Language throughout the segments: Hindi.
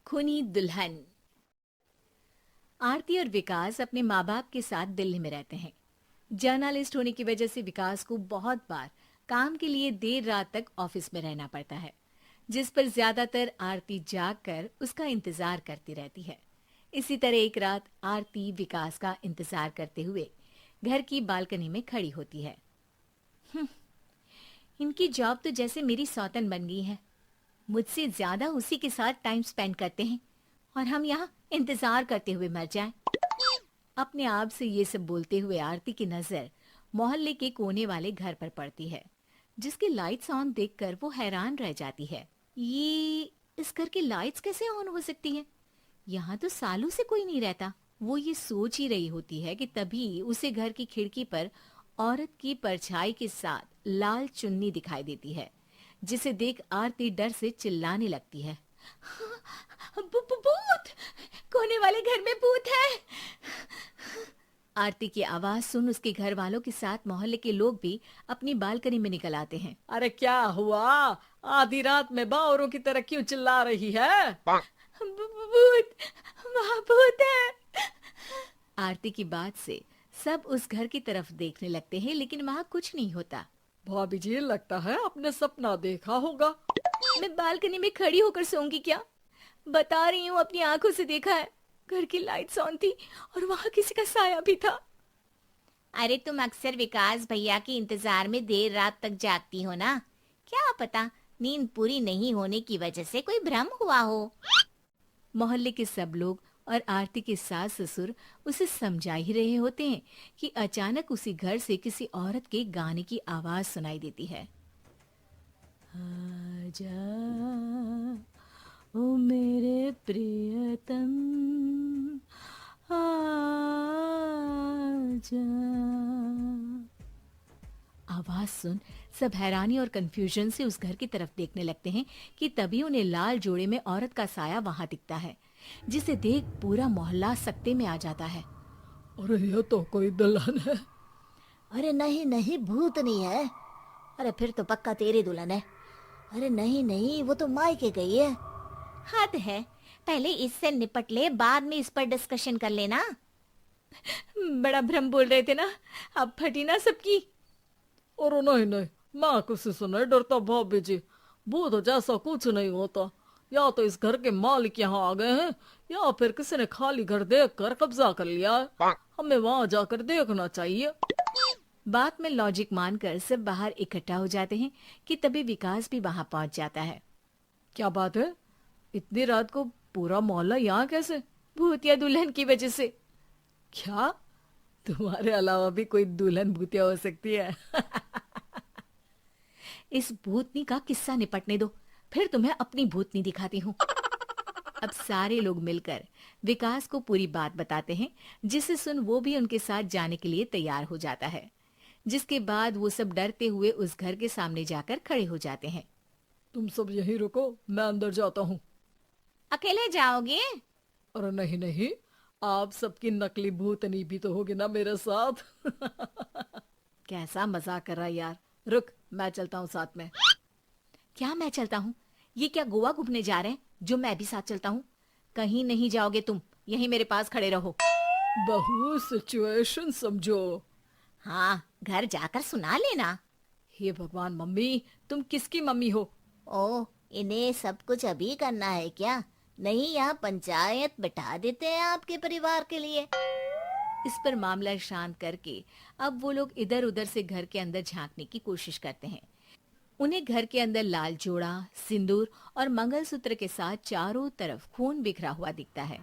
खूनी दुल्हन। आरती और विकास अपने माँ बाप के साथ दिल्ली में रहते हैं। जर्नलिस्ट होने की वजह से विकास को बहुत बार काम के लिए देर रात तक ऑफिस में रहना पड़ता है, जिस पर ज्यादातर आरती जाग कर उसका इंतजार करती रहती है। इसी तरह एक रात आरती विकास का इंतजार करते हुए घर की बालकनी में खड़ी होती है। इनकी जॉब तो जैसे मेरी सौतन बन गई है। मुझसे ज्यादा उसी के साथ टाइम स्पेंड करते हैं और हम यहाँ इंतजार करते हुए मर जाएं। अपने आप से ये सब बोलते हुए आरती की नजर मोहल्ले के कोने वाले घर पर पड़ती है, जिसकी लाइट्स ऑन देखकर वो हैरान रह जाती है। ये इस घर की लाइट्स कैसे ऑन हो सकती हैं? यहाँ तो सालों से कोई नहीं रहता। वो ये सोच ही रही होती है कि तभी उसे घर की खिड़की पर औरत की परछाई के साथ लाल चुन्नी दिखाई देती है, जिसे देख आरती डर से चिल्लाने लगती है। भूत! कोने वाले घर में भूत है! आरती की आवाज सुन उसके घर वालों के साथ मोहल्ले के लोग भी अपनी बालकनी में निकल आते हैं। अरे क्या हुआ? आधी रात में बावरों की तरह क्यों चिल्ला रही है? भूत! वहाँ भूत है! आरती की बात से सब उस घर की तरफ देखने लगते हैं, लेकिन वहाँ कुछ नहीं होता। भाभी जी, लगता है आपने सपना देखा होगा। मैं बालकनी में खड़ी होकर सोऊंगी क्या? बता रही हूँ, अपनी आंखों से देखा है। घर की लाइट्स ऑन थी और वहाँ किसी का साया भी था। अरे तुम अक्सर विकास भैया के इंतजार में देर रात तक जागती हो ना? क्या पता नींद पूरी नहीं होने की वजह से कोई भ्रम हुआ हो। मोहल्ले के सब लोग और आरती के सास ससुर उसे समझा ही रहे होते हैं कि अचानक उसी घर से किसी औरत के गाने की आवाज सुनाई देती है। आजा ओ मेरे प्रियतम, आजा। आवाज सुन सब हैरानी और कंफ्यूजन से उस घर की तरफ देखने लगते हैं कि तभी उन्हें लाल जोड़े में औरत का साया वहां दिखता है, जिसे देख पूरा मोहल्ला सकते में आ जाता है। अरे ये तो कोई दुल्हन है। अरे नहीं नहीं, भूत नहीं है। अरे फिर तो पक्का तेरी दुल्हन है। अरे नहीं नहीं, वो तो मायके गई है। हद है, पहले इससे निपट ले, बाद में इस पर डिस्कशन कर लेना। बड़ा भ्रम बोल रहे थे ना, अब फटी ना सबकी। और नहीं नहीं, मैं किसी से नहीं डरता भाभी जी। भूत जैसा कुछ नहीं होता। या तो इस घर के मालिक यहाँ आ गए हैं, या फिर किसी ने खाली घर देख कर कब्जा कर लिया है। हमें वहां जाकर देखना चाहिए। बात में लॉजिक मानकर सब बाहर इकट्ठा हो जाते हैं कि तभी विकास भी वहां पहुंच जाता है। क्या बात है? इतनी रात को पूरा मोहल्ला यहाँ कैसे? भूतिया दुल्हन की वजह से। क्या तुम्हारे अलावा भी कोई दुल्हन भूतिया हो सकती है? इस भूतनी का किस्सा निपटने दो, फिर तुम्हें अपनी भूतनी दिखाती हूँ। अब सारे लोग मिलकर विकास को पूरी बात बताते हैं, जिसे सुन वो भी उनके साथ जाने के लिए तैयार हो जाता है। जिसके बाद वो सब डरते हुए उस घर के सामने जाकर खड़े हो जाते हैं। तुम सब यहीं रुको, मैं अंदर जाता हूँ। अकेले जाओगे? अरे नहीं नहीं, आप सबकी नकली भूतनी भी तो होगी ना मेरे साथ। कैसा मजाक कर रहा है यार। रुक, मैं चलता हूँ साथ में। क्या मैं चलता हूँ? ये क्या गोवा घूमने जा रहे हैं जो मैं भी साथ चलता हूँ? कहीं नहीं जाओगे तुम, यहीं मेरे पास खड़े रहो। बहू, सिचुएशन समझो। हाँ, घर जाकर सुना लेना। हे भगवान, मम्मी तुम किसकी मम्मी हो? ओ, इन्हें सब कुछ अभी करना है क्या? नहीं, यहाँ पंचायत बिठा देते हैं आपके परिवार के लिए। इस पर मामला शांत करके अब वो लोग इधर उधर से घर के अंदर झांकने की कोशिश करते हैं। उन्हें घर के अंदर लाल जोड़ा, सिंदूर और मंगलसूत्र के साथ चारों तरफ खून बिखरा हुआ दिखता है।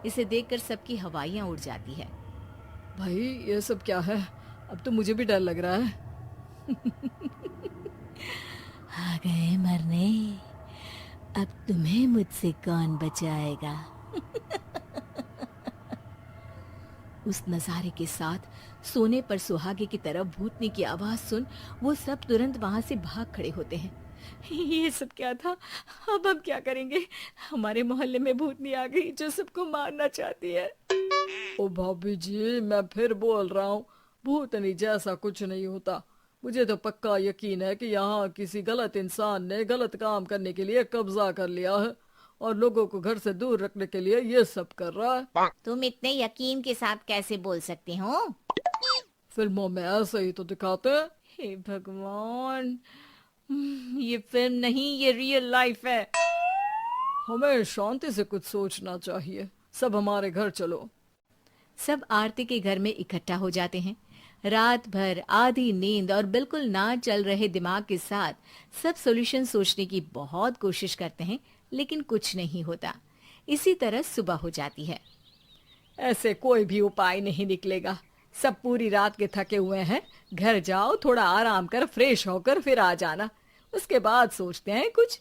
इसे देखकर सबकी हवाइयां उड़ जाती है। भाई ये सब क्या है? अब तो मुझे भी डर लग रहा है। आ गए मरने, अब तुम्हें मुझसे कौन बचाएगा? उस नजारे के साथ सोने पर सुहागे की तरफ भूतनी की आवाज सुन वो सब तुरंत वहां से भाग खड़े होते हैं। ये सब क्या था? अब हम क्या करेंगे? हमारे मोहल्ले में भूतनी आ गई जो सबको मारना चाहती है। ओ भाभी जी, मैं फिर बोल रहा हूँ, भूतनी जैसा कुछ नहीं होता। मुझे तो पक्का यकीन है कि यहाँ किसी गलत इंसान ने गलत काम करने के लिए कब्जा कर लिया है और लोगों को घर से दूर रखने के लिए ये सब कर रहा है। तुम इतने यकीन के साथ कैसे बोल सकते हो? फिल्मों में ऐसे ही तो दिखाते हैं। हे भगवान, ये फिल्म नहीं, ये रियल लाइफ है। हमें शांति से कुछ सोचना चाहिए। सब हमारे घर चलो। सब आरती के घर में इकट्ठा हो जाते हैं। रात भर आधी नींद और बिल्कुल ना चल रहे दिमाग के साथ सब सॉल्यूशन सोचने की बहुत कोशिश करते हैं, लेकिन कुछ नहीं होता। इसी तरह सुबह हो जाती है। ऐसे कोई भी उपाय नहीं निकलेगा। सब पूरी रात के थके हुए हैं। घर जाओ, थोड़ा आराम कर, फ्रेश होकर फिर आ जाना। उसके बाद सोचते हैं कुछ।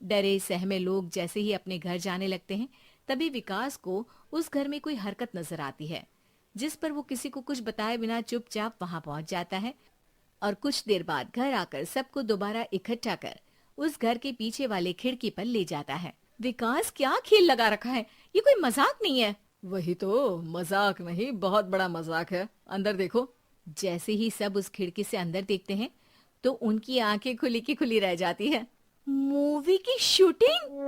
डरे सहमे लोग जैसे ही अपने घर जाने लगते हैं, तभी विकास को उस घर में कोई हरकत नजर आती है, जिस पर वो किसी को कुछ बताए बिना चुपचाप वहां पहुंच जाता है और कुछ देर बाद घर आकर सबको दोबारा इकट्ठा कर उस घर के पीछे वाले खिड़की पर ले जाता है। विकास, क्या खेल लगा रखा है? ये कोई मजाक नहीं है। वही तो, मजाक नहीं, बहुत बड़ा मजाक है। अंदर देखो। जैसे ही सब उस खिड़की से अंदर देखते हैं तो उनकी आंखें खुली की खुली रह जाती है। मूवी की शूटिंग!